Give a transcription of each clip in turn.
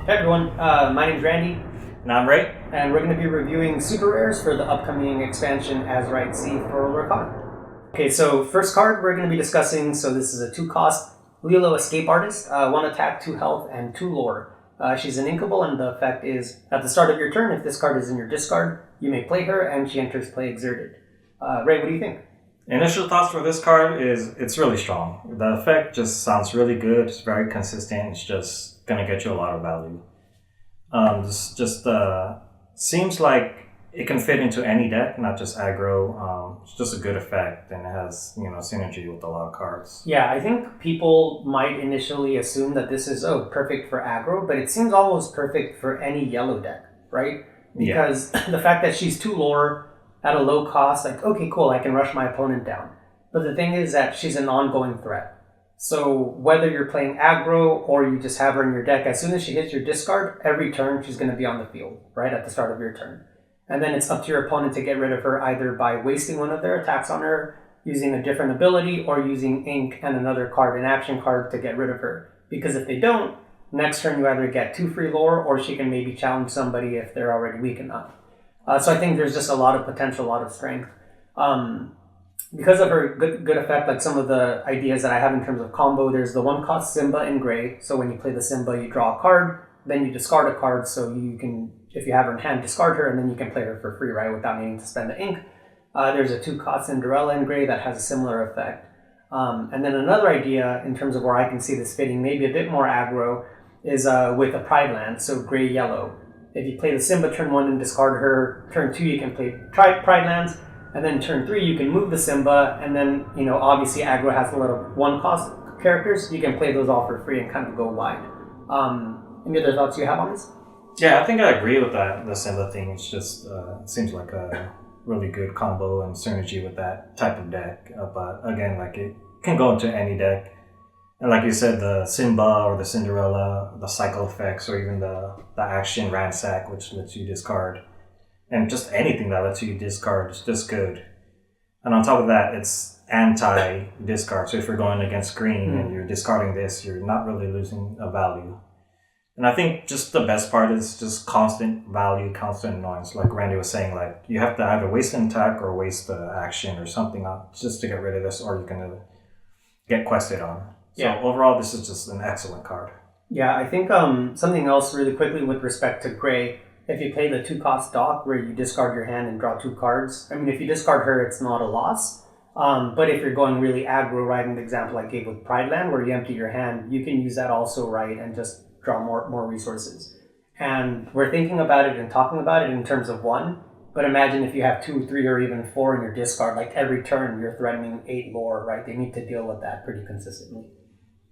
Hey everyone, my name's Randy, And I'm Ray. and we're going to be reviewing super rares for the upcoming expansion Azurite Sea for Lorcana. Okay, so first card we're going to be discussing, so this is a 2-cost Lilo Escape Artist, 1 attack, 2 health, and 2 lore. She's an inkable, and the effect is, at the start of your turn, if this card is in your discard, you may play her, and she enters play exerted. Ray, what do you think? Initial thoughts for this card is it's really strong. The effect just sounds really good. It's very consistent. It's just going to get you a lot of value. Seems like it can fit into any deck, not just aggro. It's just a good effect, and it has synergy with a lot of cards. Yeah, I think people might initially assume that this is perfect for aggro, but it seems almost perfect for any yellow deck, right? Because the fact that she's 2 lore at a low cost, like, okay, cool, I can rush my opponent down. But the thing is that she's an ongoing threat. So whether you're playing aggro or you just have her in your deck, as soon as she hits your discard, every turn she's going to be on the field, right, at the start of your turn. And then it's up to your opponent to get rid of her either by wasting one of their attacks on her, using a different ability, or using ink and another card, an action card, to get rid of her. Because if they don't, next turn you either get 2 free lore, or she can maybe challenge somebody if they're already weak enough. So I think there's just a lot of potential, a lot of strength. Because of her good effect, like some of the ideas that I have in terms of combo, there's the 1-cost Simba in gray. So when you play the Simba, you draw a card, then you discard a card, so you can, if you have her in hand, discard her, and then you can play her for free, right, without needing to spend the ink. There's a 2-cost Cinderella in gray that has a similar effect. And then another idea, in terms of where I can see this fitting, maybe a bit more aggro, is with a Pride Land, so gray-yellow. If you play the Simba turn 1 and discard her, turn 2 you can play Pride Lands, and then turn 3 you can move the Simba, and then, obviously aggro has a lot of 1-cost characters, you can play those all for free and kind of go wide. Any other thoughts you have on this? Yeah, I think I agree with that, the Simba thing. It's just, it seems like a really good combo and synergy with that type of deck. But again, like, it can go into any deck. And like you said, the Simba or the Cinderella, the cycle effects, or even the action ransack, which lets you discard. And just anything that lets you discard is just good. And on top of that, it's anti-discard. So if you're going against green and you're discarding this, you're not really losing a value. And I think just the best part is just constant value, constant annoyance. Like Randy was saying, like, you have to either waste an attack or waste the action or something just to get rid of this, or you're going to get quested on. So overall, this is just an excellent card. Yeah, I think something else really quickly with respect to gray, if you play the 2-cost dock where you discard your hand and draw 2 cards, I mean, if you discard her, it's not a loss. But if you're going really aggro, right, in the example I gave with Pride Land, where you empty your hand, you can use that also, right, and just draw more resources. And we're thinking about it and talking about it in terms of 1, but imagine if you have 2, 3, or even 4 in your discard, like every turn you're threatening 8 lore, right? They need to deal with that pretty consistently.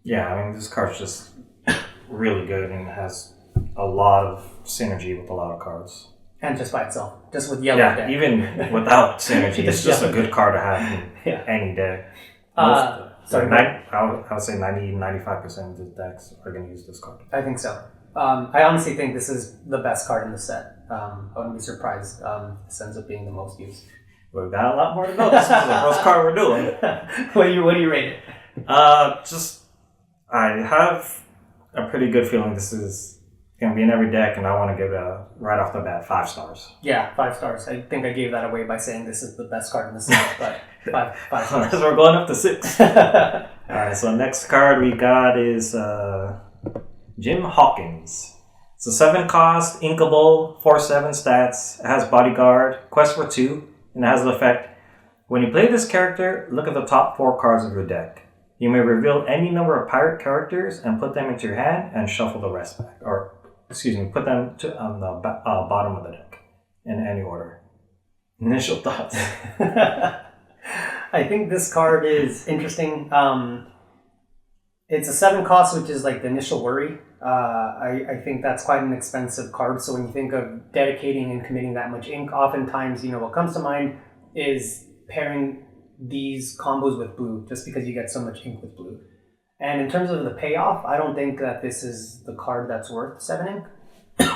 Yeah, I mean, this card's just really good and has a lot of synergy with a lot of cards. And just by itself, just with yellow deck. Yeah, even without synergy, it's just a good card to have in any deck. I would say 90-95% of the decks are going to use this card. I think so. I honestly think this is the best card in the set. I wouldn't be surprised if this ends up being the most used. We've got a lot more to go. This is the first card we're doing. What do you rate it? I have a pretty good feeling this is going to be in every deck, and I want to give it right off the bat 5 stars. Yeah, 5 stars. I think I gave that away by saying this is the best card in the set, but 5 stars. So we're going up to 6. Alright, so next card we got is Jim Hawkins. It's a 7-cost, inkable, 4/7 stats. It has bodyguard, quest for 2, and it has the effect. When you play this character, look at the top 4 cards of your deck. You may reveal any number of pirate characters and put them into your hand and shuffle the rest back. Put them on the bottom of the deck in any order. Initial thoughts? I think this card is interesting. It's a 7-cost, which is like the initial worry. I think that's quite an expensive card. So when you think of dedicating and committing that much ink, oftentimes, what comes to mind is pairing these combos with blue, just because you get so much ink with blue. And in terms of the payoff, I don't think that this is the card that's worth 7 ink,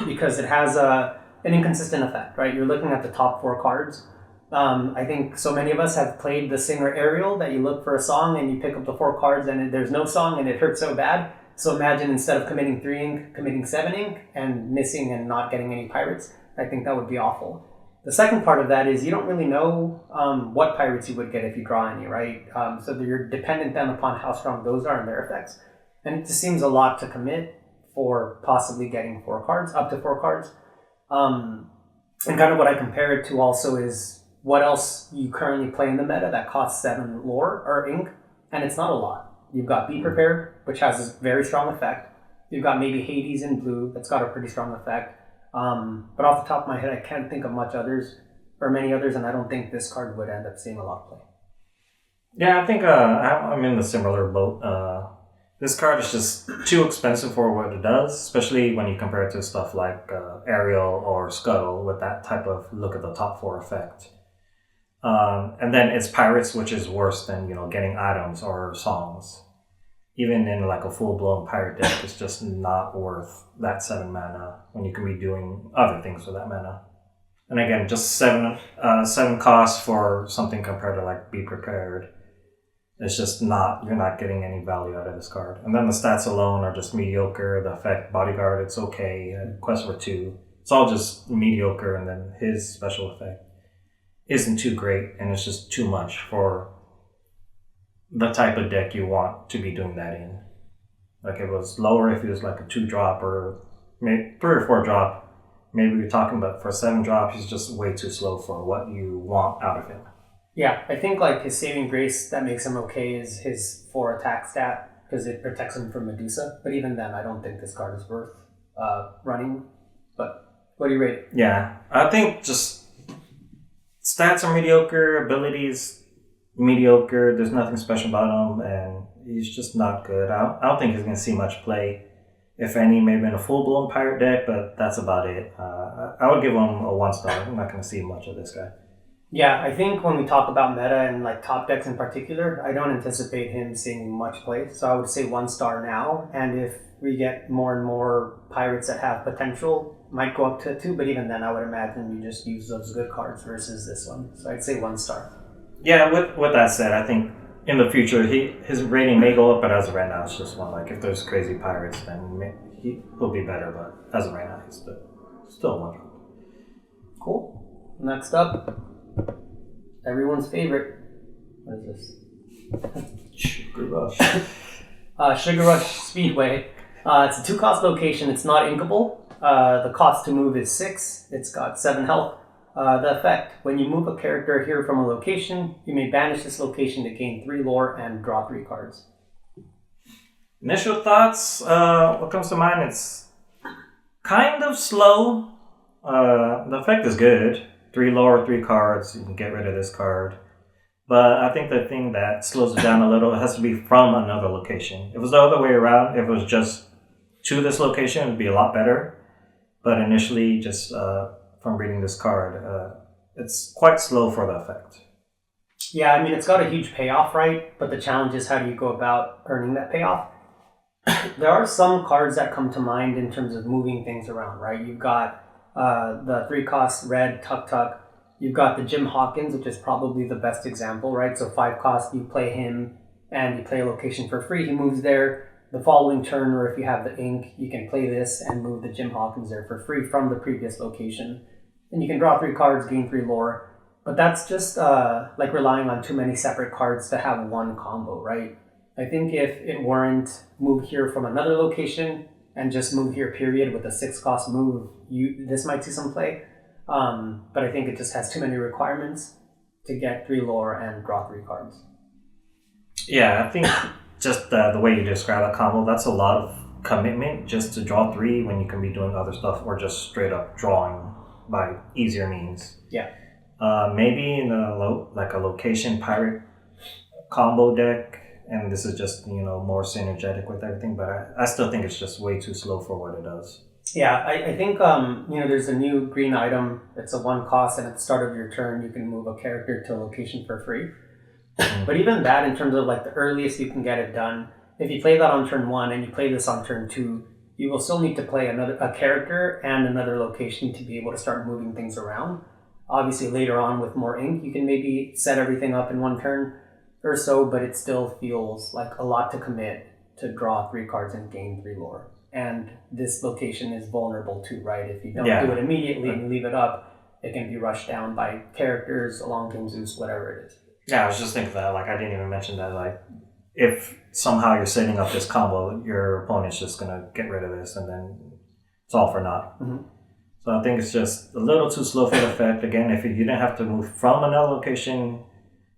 because it has an inconsistent effect, right? You're looking at the top 4 cards. I think so many of us have played the singer Ariel, that you look for a song and you pick up the 4 cards and there's no song and it hurts so bad. So imagine instead of committing 3 ink, committing 7 ink and missing and not getting any pirates. I think that would be awful. The second part of that is you don't really know what pirates you would get if you draw any, right? So you're dependent then upon how strong those are and their effects. And it just seems a lot to commit for possibly getting 4 cards, up to 4 cards. And kind of what I compare it to also is what else you currently play in the meta that costs 7 lore or ink, and it's not a lot. You've got Be Prepared, which has a very strong effect. You've got maybe Hades in blue, that's got a pretty strong effect. But off the top of my head, I can't think of many others, and I don't think this card would end up seeing a lot of play. Yeah, I think I'm in the similar boat. This card is just too expensive for what it does, especially when you compare it to stuff like Ariel or Scuttle with that type of look at the top 4 effect. And then it's Pirates, which is worse than getting items or songs. Even in like a full-blown pirate deck, it's just not worth that 7 mana when you can be doing other things with that mana. And again, just 7 costs for something compared to like Be Prepared. It's just you're not getting any value out of this card. And then the stats alone are just mediocre. The effect, Bodyguard, it's okay. Quest for 2, it's all just mediocre. And then his special effect isn't too great, and it's just too much for the type of deck you want to be doing that in. Like it was lower if it was like a 2-drop or maybe 3 or 4-drop. Maybe you're talking about for 7-drop, he's just way too slow for what you want out of him. Yeah, I think like his saving grace that makes him okay is his 4 attack stat because it protects him from Medusa. But even then, I don't think this card is worth running. But what do you rate it? Yeah, I think just stats are mediocre, abilities mediocre. There's nothing special about him, and he's just not good. I don't think he's going to see much play, if any, maybe in a full-blown pirate deck, but that's about it. I would give him a 1-star. I'm not going to see much of this guy. Yeah, I think when we talk about meta and like top decks in particular, I don't anticipate him seeing much play. So I would say 1-star now, and if we get more and more pirates that have potential, might go up to 2, but even then I would imagine you just use those good cards versus this one. So I'd say 1-star. Yeah, with that said, I think in the future his rating may go up, but as of right now, it's just one. Like if there's crazy pirates, then he'll be better. But as of right now, he's still 1. Cool. Next up, everyone's favorite. What is this? Sugar Rush. Sugar Rush Speedway. It's a 2-cost location. It's not inkable. The cost to move is 6. It's got 7 health. The effect, when you move a character here from a location, you may banish this location to gain 3 lore and draw 3 cards. Initial thoughts, what comes to mind, it's kind of slow. The effect is good. 3 lore, 3 cards, you can get rid of this card. But I think the thing that slows it down a little, it has to be from another location. If it was the other way around, if it was just to this location, it would be a lot better. But initially, just from reading this card, it's quite slow for the effect. Yeah, I mean, it's got a huge payoff, right? But the challenge is how do you go about earning that payoff? There are some cards that come to mind in terms of moving things around, right? You've got the 3-cost red Tuk Tuk. You've got the Jim Hawkins, which is probably the best example, right? So 5-cost, you play him and you play a location for free. He moves there. The following turn, or if you have the ink, you can play this and move the Jim Hawkins there for free from the previous location. And you can draw 3 cards, gain 3 lore. But that's just like relying on too many separate cards to have one combo, right? I think if it weren't move here from another location and just move here period with a 6-cost move, this might see some play. But I think it just has too many requirements to get 3 lore and draw 3 cards. Yeah, I think just the way you describe a combo, that's a lot of commitment just to draw 3 when you can be doing other stuff or just straight up drawing by easier means. Yeah. Maybe in a location pirate combo deck, and this is just more synergetic with everything, but I still think it's just way too slow for what it does. Yeah, I think there's a new green item. It's a 1-cost, and at the start of your turn you can move a character to a location for free. But even that, in terms of like the earliest you can get it done, if you play that on turn 1 and you play this on turn 2, you will still need to play a character and another location to be able to start moving things around. Obviously later on with more ink, you can maybe set everything up in 1 turn or so, but it still feels like a lot to commit to draw 3 cards and gain 3 lore. And this location is vulnerable too, right? If you don't do it immediately and you leave it up, it can be rushed down by characters along King Zeus, whatever it is. Yeah, I was just thinking that. Like, I didn't even mention that. Like, if somehow you're setting up this combo, your opponent's just gonna get rid of this, and then it's all for naught. Mm-hmm. So I think it's just a little too slow for the effect. Again, if you didn't have to move from another location,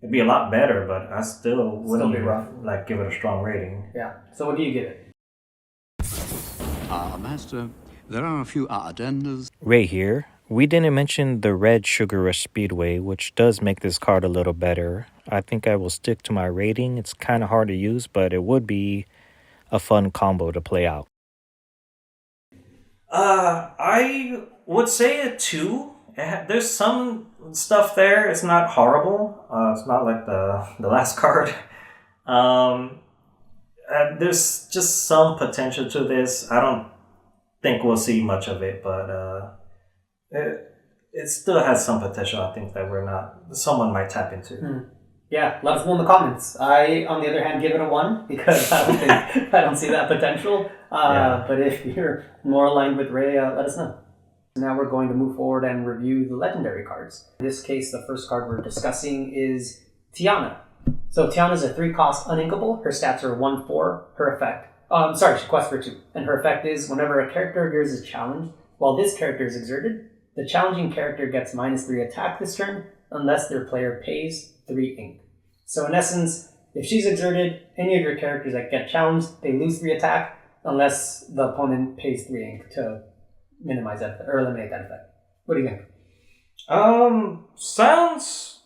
it'd be a lot better. But I still wouldn't be rough. Like give it a strong rating. Yeah. So what do you give it? Master, there are a few addendums. Ray here. We didn't mention the Red Sugar Rush Speedway, which does make this card a little better. I think I will stick to my rating. It's kind of hard to use, but it would be a fun combo to play out. I would say a 2. There's some stuff there. It's not horrible. It's not like the last card. There's just some potential to this. I don't think we'll see much of it, but it still has some potential. I think that someone might tap into. Yeah, let us know in the comments. I, on the other hand, give it a 1 because I don't see that potential. But if you're more aligned with Ray, let us know. Now we're going to move forward and review the legendary cards. In this case, the first card we're discussing is Tiana. So Tiana is a 3-cost uninkable. Her stats are 1/4. Her effect. She quests for 2. And her effect is whenever a character of yours is challenged, while this character is exerted, the challenging character gets -3 attack this turn unless their player pays 3 ink. So in essence, if she's exerted, any of your characters that get challenged, they lose 3 attack unless the opponent pays 3 ink to minimize that or eliminate that effect. What do you think? Sounds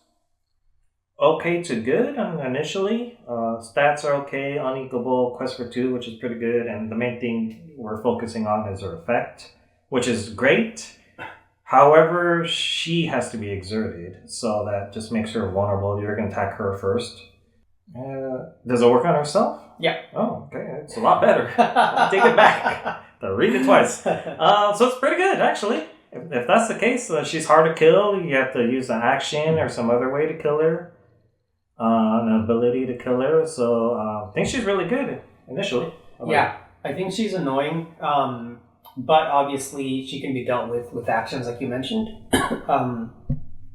okay to good initially. Stats are okay, unequal, quest for 2, which is pretty good, and the main thing we're focusing on is her effect, which is great. However, she has to be exerted, so that just makes her vulnerable. You're going to attack her first. Does it work on herself? Yeah. Oh, okay. It's a lot better. Take it back. Read it twice. So it's pretty good, actually. If that's the case, she's hard to kill. You have to use an action or some other way to kill her. An ability to kill her. So I think she's really good initially. Yeah, I think she's annoying. But obviously she can be dealt with actions like you mentioned.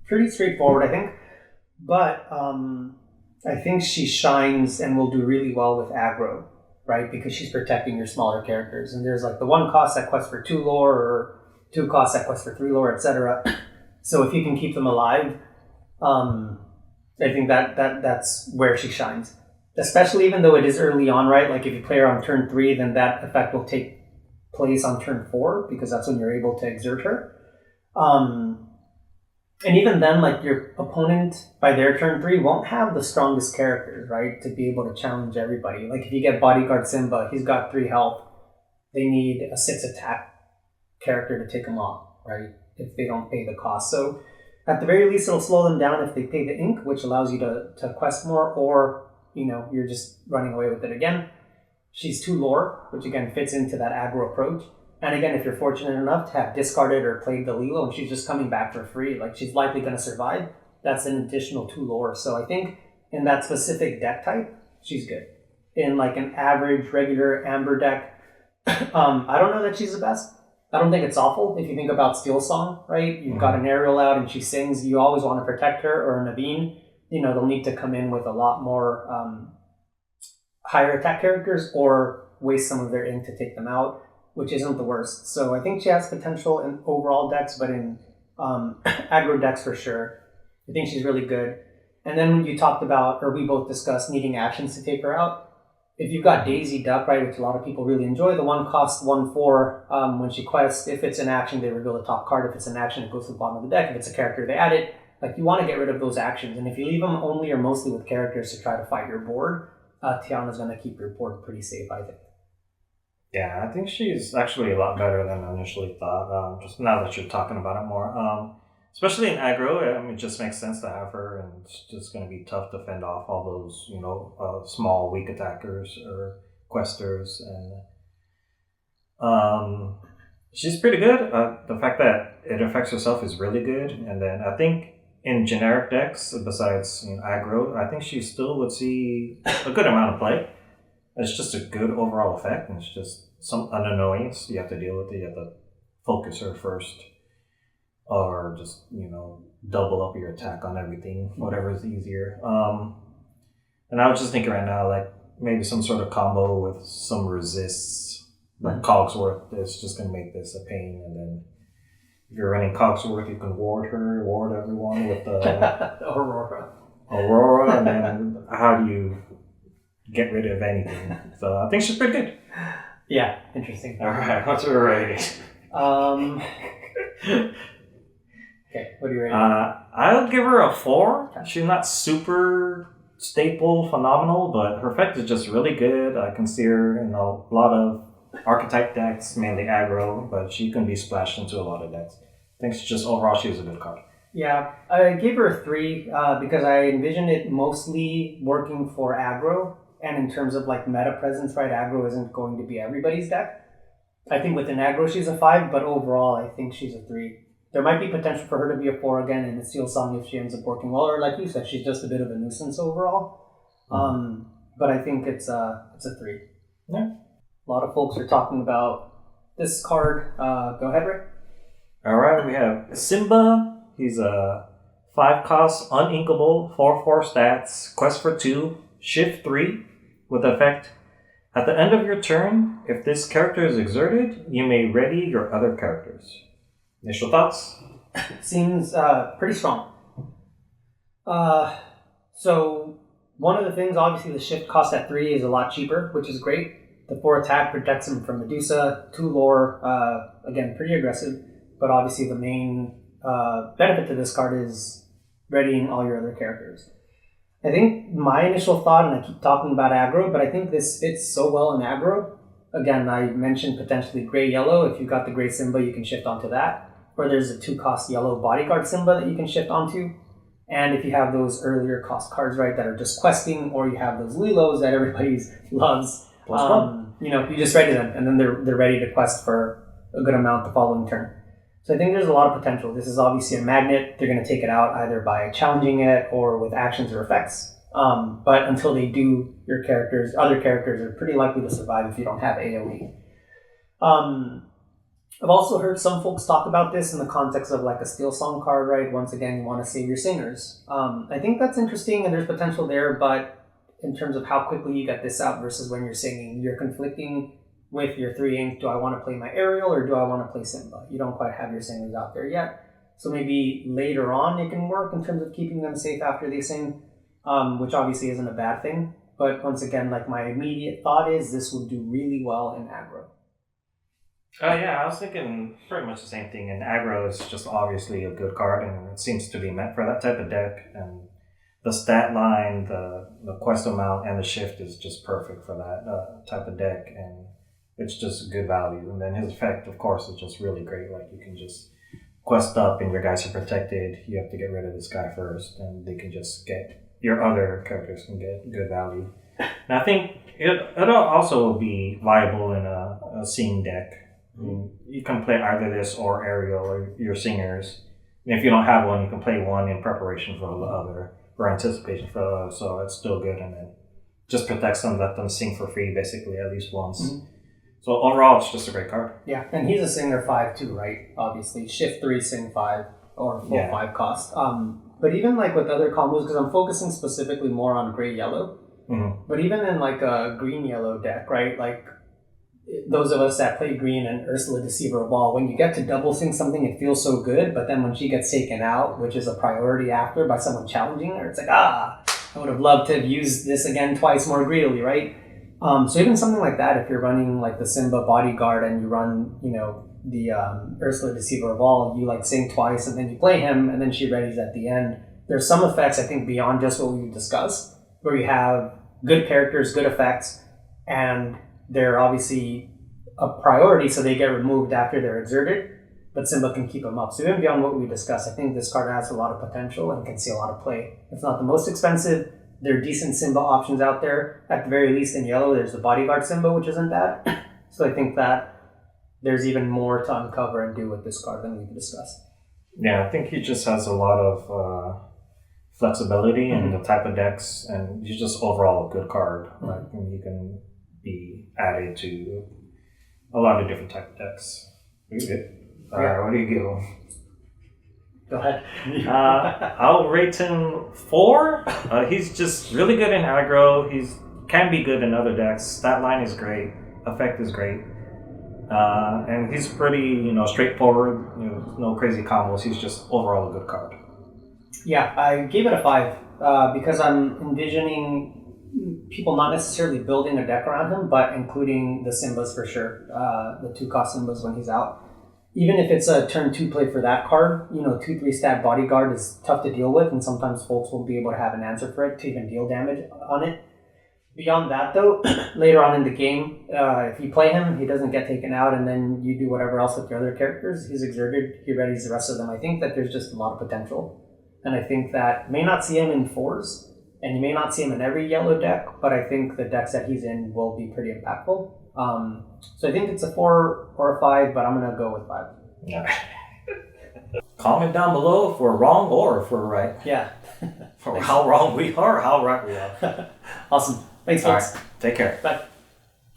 Pretty straightforward, I think. But I think she shines and will do really well with aggro, right? Because she's protecting your smaller characters. And there's like the 1 cost that quests for 2 lore or 2 costs that quest for 3 lore, etc. So if you can keep them alive, I think that's where she shines. Especially even though it is early on, right? Like if you play her on turn 3, then that effect will take place on turn 4 because that's when you're able to exert her. And even then, like your opponent by their turn 3 won't have the strongest characters, right? To be able to challenge everybody. Like if you get Bodyguard Simba, he's got 3 health. They need a 6 attack character to take him off, right? If they don't pay the cost. So at the very least, it'll slow them down if they pay the ink, which allows you to quest more, or you're just running away with it again. She's 2 lore, which again fits into that aggro approach. And again, if you're fortunate enough to have discarded or played the Lilo and she's just coming back for free, like she's likely going to survive, that's an additional 2 lore. So I think in that specific deck type, she's good. In like an average, regular Amber deck, I don't know that she's the best. I don't think it's awful. If you think about Steel Song, right? You've got an Ariel out and she sings, you always want to protect her, or Naveen. They'll need to come in with a lot more higher attack characters or waste some of their ink to take them out, which isn't the worst. So I think she has potential in overall decks, but in aggro decks for sure. I think she's really good. And then when you talked about, or we both discussed, needing actions to take her out, if you've got Daisy Duck, right, which a lot of people really enjoy, the 1 cost 1/4, when she quests, if it's an action, they reveal the top card. If it's an action, it goes to the bottom of the deck. If it's a character, they add it. Like, you want to get rid of those actions. And if you leave them only or mostly with characters to try to fight your board, Tiana's going to keep your board pretty safe, I think. Yeah, I think she's actually a lot better than I initially thought. Just now that you're talking about it more. Especially in aggro, it just makes sense to have her, and it's just going to be tough to fend off all those, small, weak attackers or questers. And she's pretty good. The fact that it affects herself is really good. And then I think in generic decks, besides aggro, I think she still would see a good amount of play. It's just a good overall effect, and it's just an annoyance you have to deal with. You have to focus her first, or just double up your attack on everything, whatever is easier. And I was just thinking right now, like maybe some sort of combo with some resists, like Cogsworth is just gonna make this a pain, and then if you're running Cogsworth, you can ward everyone with the Aurora, and then how do you get rid of anything? So I think she's pretty good. Yeah, interesting. All right, what's her rating? Okay, what are you rating? I'll give her a 4. She's not super staple phenomenal, but her effect is just really good. I can see her in a lot of archetype decks, mainly aggro, but she can be splashed into a lot of decks. I think overall she's a good card. Yeah, I gave her a 3 because I envision it mostly working for aggro, and in terms of like meta presence, right? Aggro isn't going to be everybody's deck. I think within aggro she's a 5, but overall I think she's a 3. There might be potential for her to be a 4 again in the Steel Song if she ends up working well, or like you said, she's just a bit of a nuisance overall. But I think it's a 3. Yeah. A lot of folks are talking about this card. Go ahead, Ray. All right, we have Simba. He's a 5 cost, uninkable, 4/4 stats, quest for 2, shift 3, with effect. At the end of your turn, if this character is exerted, you may ready your other characters. Initial thoughts? Seems pretty strong. So one of the things, obviously, the shift cost at 3 is a lot cheaper, which is great. The 4 attack protects him from Medusa. 2 lore, again, pretty aggressive. But obviously, the main benefit to this card is readying all your other characters. I think my initial thought, and I keep talking about aggro, but I think this fits so well in aggro. Again, I mentioned potentially gray-yellow. If you've got the gray Simba, you can shift onto that. Or there's a 2-cost yellow bodyguard Simba that you can shift onto. And if you have those earlier cost cards, right, that are just questing, or you have those Lilos that everybody loves, you just ready them, and then they're ready to quest for a good amount the following turn. So I think there's a lot of potential. This is obviously a magnet. They're going to take it out either by challenging it or with actions or effects. But until they do, your other characters are pretty likely to survive if you don't have AoE. I've also heard some folks talk about this in the context of like a Steel Song card, right? Once again, you want to save your singers. I think that's interesting and there's potential there, but in terms of how quickly you get this out versus when you're singing, you're conflicting with your 3 ink. Do I want to play my Ariel or do I want to play Simba? You don't quite have your singers out there yet. So maybe later on it can work in terms of keeping them safe after they sing, which obviously isn't a bad thing. But once again, like my immediate thought is this would do really well in aggro. Oh yeah, I was thinking pretty much the same thing. And aggro is just obviously a good card, and it seems to be meant for that type of deck. And the stat line, the quest amount, and the shift is just perfect for that type of deck, and it's just good value. And then his effect, of course, is just really great. Like you can just quest up, and your guys are protected. You have to get rid of this guy first, and they can just get your other characters can get good value. And I think it'll also be viable in a sing deck. I mean, you can play either this or Ariel or your singers. And if you don't have one, you can play one in preparation for the other or anticipation for the other. So it's still good, and then just protects them, let them sing for free basically at least once. Mm-hmm. So overall, it's just a great card. Yeah, and he's a singer 5 too, right? Obviously, shift 3, sing 5, or full 5 cost. But even like with other combos, because I'm focusing specifically more on gray-yellow, but even in like a green-yellow deck, right? Like those of us that play green and Ursula Deceiver of All, when you get to double sing something, it feels so good, but then when she gets taken out, which is a priority after by someone challenging her, it's like, I would have loved to have used this again twice more greedily, right? So even something like that, if you're running like the Simba bodyguard and you run, the Ursula Deceiver of All, you like sing twice and then you play him and then she readies at the end. There's some effects, I think, beyond just what we discussed, where you have good characters, good effects, and they're obviously a priority, so they get removed after they're exerted, but Simba can keep them up. So even beyond what we discussed, I think this card has a lot of potential and can see a lot of play. It's not the most expensive. There are decent Simba options out there. At the very least, in yellow, there's the bodyguard Simba, which isn't bad. So I think that there's even more to uncover and do with this card than we've discussed. Yeah, I think he just has a lot of flexibility in the type of decks, and he's just overall a good card. Like you can be added to a lot of different type of decks. Pretty good. Alright, what do you give him? Go ahead. I'll rate him 4. He's just really good in aggro. He's can be good in other decks. Stat line is great. Effect is great. And he's pretty, straightforward. No crazy combos. He's just overall a good card. Yeah, I gave it a 5 because I'm envisioning people not necessarily building a deck around him, but including the Simbas for sure. The 2-cost Simbas when he's out. Even if it's a turn 2 play for that card, 2-3 stat bodyguard is tough to deal with, and sometimes folks won't be able to have an answer for it to even deal damage on it. Beyond that, though, later on in the game, if you play him, he doesn't get taken out, and then you do whatever else with your other characters. He's exerted, he readies the rest of them. I think that there's just a lot of potential. And I think that may not see him in 4s, and you may not see him in every yellow deck, but I think the decks that he's in will be pretty impactful. So I think it's a 4 or a 5, but I'm going to go with 5. Yeah. Comment down below if we're wrong or if we're right. Yeah. For how wrong we are or how right we are. Awesome. Thanks, All folks. right. Take care. Bye.